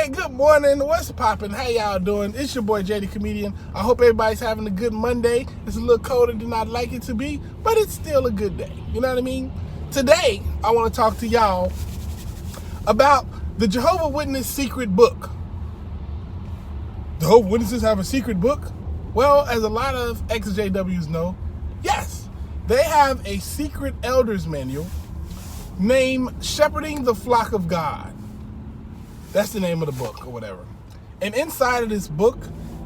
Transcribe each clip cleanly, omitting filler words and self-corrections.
Hey, good morning. What's poppin'? How y'all doing? It's your boy JD Comedian. I hope everybody's having a good Monday. It's a little colder than I'd like it to be, but it's still a good day. You know what I mean? Today, I want to talk to y'all about the Jehovah Witness secret book. Jehovah Witnesses have a secret book? Well, as a lot of ex-JWs know, yes, they have a secret elders manual named Shepherding the Flock of God. That's the name of the book or whatever. And inside of this book,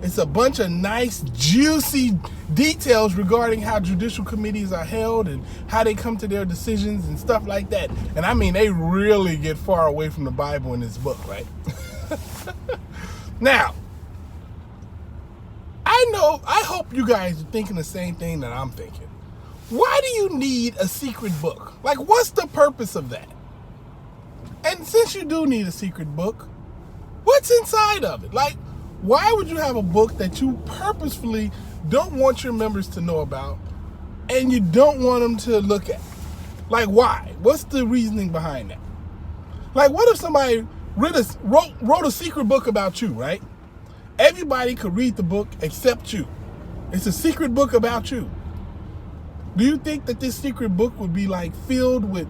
it's a bunch of nice, juicy details regarding how judicial committees are held and how they come to their decisions and stuff like that. And I mean, they really get far away from the Bible in this book, right? Now, I hope you guys are thinking the same thing that I'm thinking. Why do you need a secret book? Like, what's the purpose of that? And since you do need a secret book, what's inside of it? Like, why would you have a book that you purposefully don't want your members to know about and you don't want them to look at? Like, why? What's the reasoning behind that? Like, what if somebody wrote a secret book about you, right? Everybody could read the book except you. It's a secret book about you. Do you think that this secret book would be like filled with,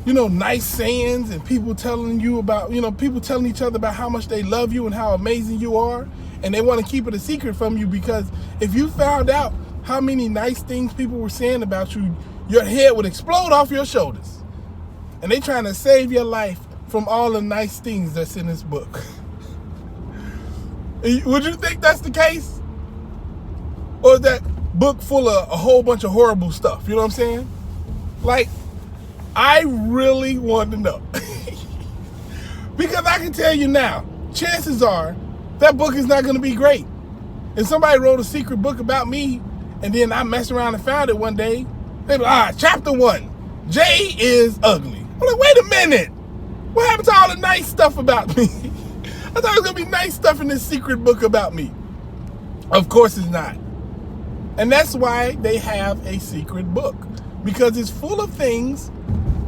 nice sayings and people telling you about, people telling each other about how much they love you and how amazing you are, and they want to keep it a secret from you because if you found out how many nice things people were saying about you, your head would explode off your shoulders. And they trying to save your life from all the nice things that's in this book. Would you think that's the case? Or is that book full of a whole bunch of horrible stuff? You know what I'm saying? Like, I really want to know. Because I can tell you now, chances are that book is not going to be great. If somebody wrote a secret book about me and then I messed around and found it one day, they'd be like, chapter 1, Jay is ugly. I'm like, wait a minute. What happened to all the nice stuff about me? I thought it was going to be nice stuff in this secret book about me. Of course it's not. And that's why they have a secret book. Because it's full of things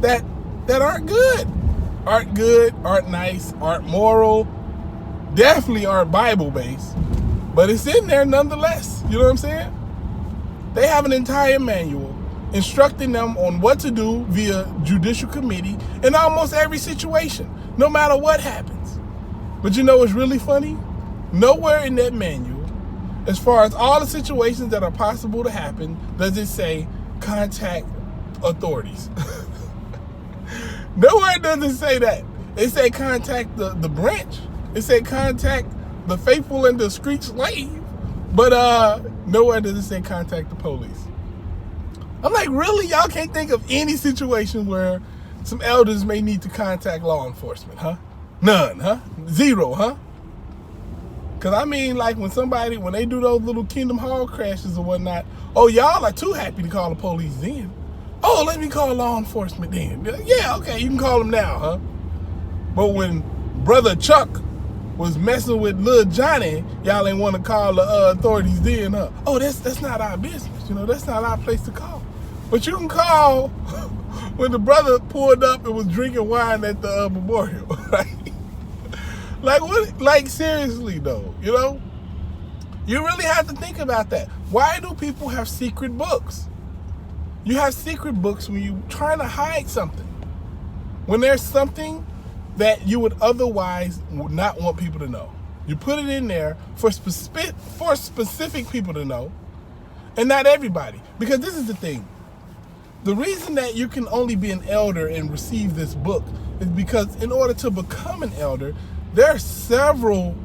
that aren't good. Aren't nice, aren't moral, definitely aren't Bible-based. But it's in there nonetheless. You know what I'm saying? They have an entire manual instructing them on what to do via judicial committee in almost every situation, no matter what happens. But you know what's really funny? Nowhere in that manual, as far as all the situations that are possible to happen, does it say contact authorities. Nowhere does it say that. It say contact the branch. It say contact the faithful and discreet slave. But nowhere does it say contact the police. I'm like, really? Y'all can't think of any situation where some elders may need to contact law enforcement, huh? None, huh? Zero, huh? Because I mean, like when they do those little Kingdom Hall crashes or whatnot, oh, y'all are too happy to call the police then. Oh, let me call law enforcement then. Yeah, okay, you can call them now, huh? But when Brother Chuck was messing with Lil Johnny, y'all ain't want to call the authorities then, huh? Oh, that's not our business. That's not our place to call. But you can call when the brother pulled up and was drinking wine at the memorial, right? Like, what? Like, seriously, though, You really have to think about that. Why do people have secret books? You have secret books when you're trying to hide something. When there's something that you would otherwise not want people to know. You put it in there for specific people to know, and not everybody. Because this is the thing. The reason that you can only be an elder and receive this book is because in order to become an elder, there are several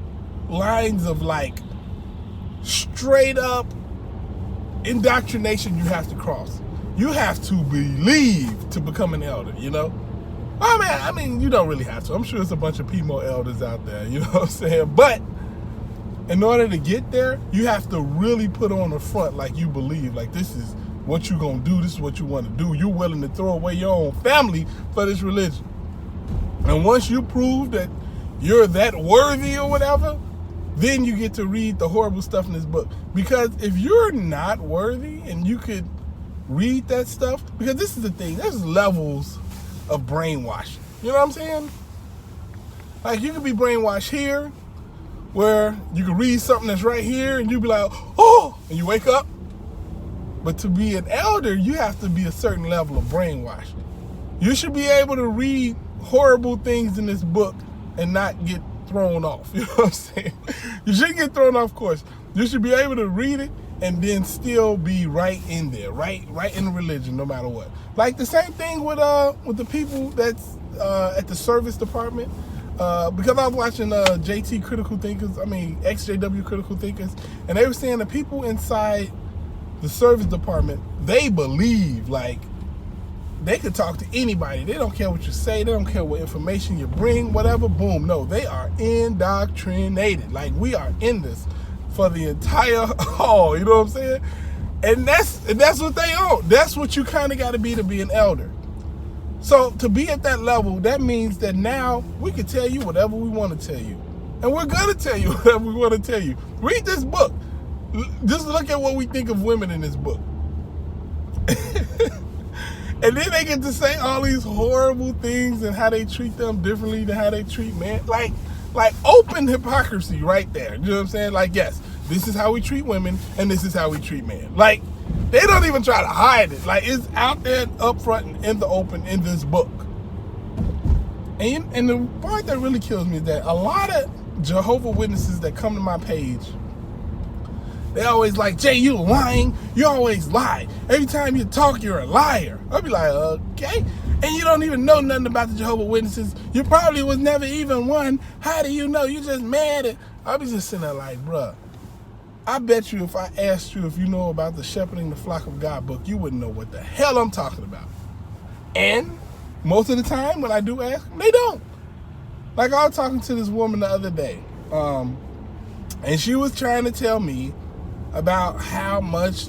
lines of straight up indoctrination you have to cross. You have to believe to become an elder, I mean, you don't really have to. I'm sure there's a bunch of PMO elders out there, you know what I'm saying? But in order to get there, you have to really put on the front like you believe, like this is what you're going to do, this is what you want to do. You're willing to throw away your own family for this religion. And once you prove that you're that worthy or whatever, then you get to read the horrible stuff in this book. Because if you're not worthy and you could read that stuff, because this is the thing, there's levels of brainwashing. You know what I'm saying? Like, you could be brainwashed here, where you can read something that's right here, and you be like, oh, and you wake up. But to be an elder, you have to be a certain level of brainwash. You should be able to read horrible things in this book and not get thrown off. You know what I'm saying? You shouldn't get thrown off course. You should be able to read it and then still be right in there, right in the religion, no matter what. Like the same thing with the people that's at the service department. Because I was watching JT Critical Thinkers, XJW Critical Thinkers, and they were saying the people inside the service department, they believe like they could talk to anybody. They don't care what you say. They don't care what information you bring, whatever. Boom. No, they are indoctrinated. Like, we are in this for the entire haul. You know what I'm saying? And that's what they own. That's what you kind of got to be an elder. So to be at that level, that means that now we can tell you whatever we want to tell you. And we're going to tell you whatever we want to tell you. Read this book. Just look at what we think of women in this book. And then they get to say all these horrible things and how they treat them differently than how they treat men. Like open hypocrisy right there. You know what I'm saying? Like, yes, this is how we treat women and this is how we treat men. Like, they don't even try to hide it. Like, it's out there up front and in the open in this book. And the part that really kills me is that a lot of Jehovah Witnesses that come to my page, they always like, Jay, you lying. You always lie. Every time you talk, you're a liar. I'll be like, okay. And you don't even know nothing about the Jehovah Witnesses. You probably was never even one. How do you know? You just mad. I'll be just sitting there like, bruh, I bet you if I asked you if you know about the Shepherding the Flock of God book, you wouldn't know what the hell I'm talking about. And most of the time when I do ask them, they don't. Like, I was talking to this woman the other day, and she was trying to tell me about how much,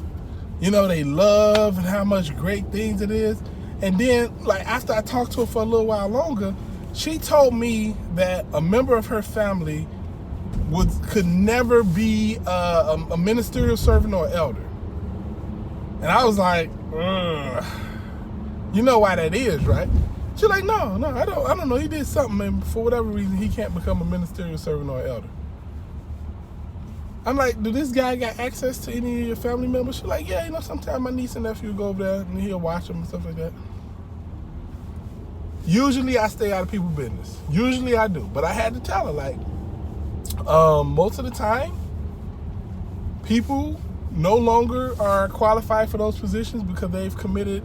they love and how much great things it is. And then, like, after I talked to her for a little while longer, she told me that a member of her family could never be a ministerial servant or elder. And I was like, you know why that is, right? She's like, no, I don't know. He did something, and for whatever reason, he can't become a ministerial servant or elder. I'm like, do this guy got access to any of your family members? She's like, yeah, sometimes my niece and nephew go over there and he'll watch them and stuff like that. Usually I stay out of people's business. Usually I do. But I had to tell her, like, most of the time, people no longer are qualified for those positions because they've committed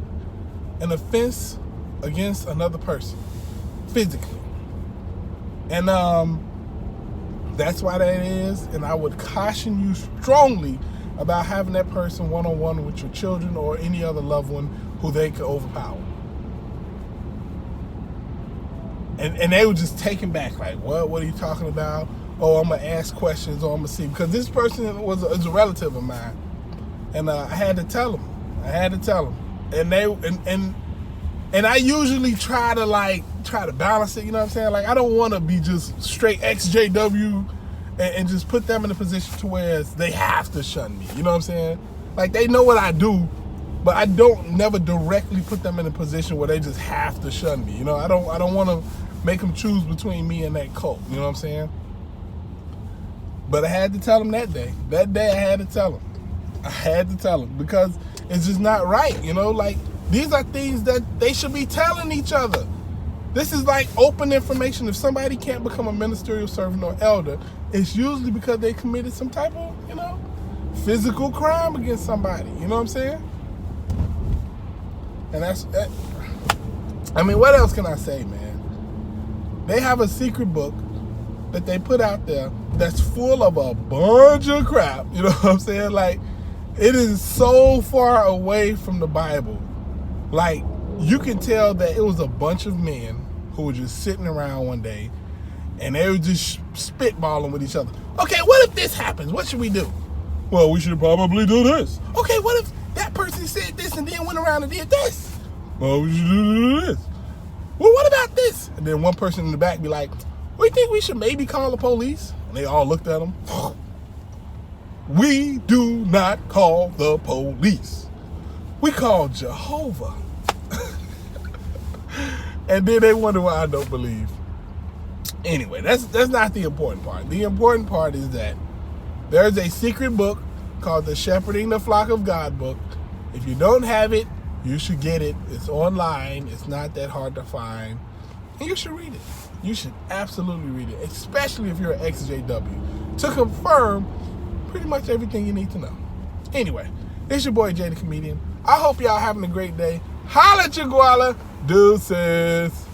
an offense against another person, physically. And that's why that is, and I would caution you strongly about having that person one-on-one with your children or any other loved one who they could overpower. And they were just taken back, like, what are you talking about? Oh, I'm going to ask questions, or I'm going to see. Because this person is a relative of mine. And I had to tell them. And I usually try to balance it, you know what I'm saying? Like, I don't want to be just straight XJW and just put them in a position to where they have to shun me, you know what I'm saying? Like, they know what I do, but I don't never directly put them in a position where they just have to shun me, I don't want to make them choose between me and that cult, you know what I'm saying? But I had to tell them that day. That day I had to tell them. I had to tell them because it's just not right, like, these are things that they should be telling each other. This is like open information. If somebody can't become a ministerial servant or elder, it's usually because they committed some type of, physical crime against somebody. You know what I'm saying? And what else can I say, man? They have a secret book that they put out there that's full of a bunch of crap. You know what I'm saying? Like, it is so far away from the Bible. Like, you can tell that it was a bunch of men who were just sitting around one day and they were just spitballing with each other. Okay, what if this happens? What should we do? Well, we should probably do this. Okay, what if that person said this and then went around and did this? Well, we should do this. Well, what about this? And then one person in the back be like, we think we should maybe call the police. And they all looked at him. We do not call the police. We call Jehovah. And then they wonder why I don't believe. Anyway, that's not the important part. The important part is that there's a secret book called the Shepherding the Flock of God book. If you don't have it, you should get it. It's online. It's not that hard to find. And you should read it. You should absolutely read it, especially if you're an XJW, to confirm pretty much everything you need to know. Anyway, it's your boy Jay the Comedian. I hope y'all having a great day. Holla at your guala. Deuces.